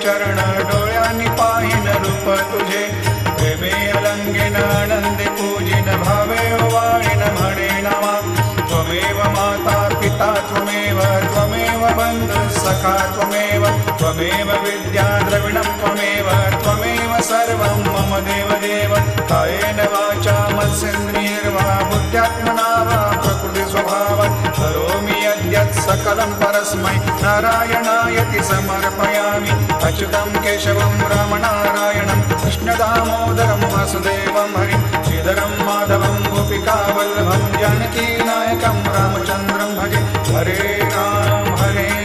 चरण डोळ्यांनी पाहिन रूप तुझे प्रेमे अलंगिन आनंदे पूजिन भावे वाळीन म्हणे नामा त्वमेव माता पिता त्वमेव त्वमेव बंधु सखा त्वमेव त्वमेव विद्या द्रविणं त्वमेव त्वमेव सर्वं मम देवदेव कायेन वाचा मनसेन्द्रियैर्वा बुद्ध्यात्मना वा प्रकृति स्वभावात् करोमि यद्यत् सकलं परस्मै नारायणायति समर्पयामि अच्युतं केशवं रामनारायणं कृष्णदामोदरं वासुदेवं हरिं श्रीधरं माधवं गोपिकावल्लभं जानकीनायकं रामचन्द्रं भजे हरे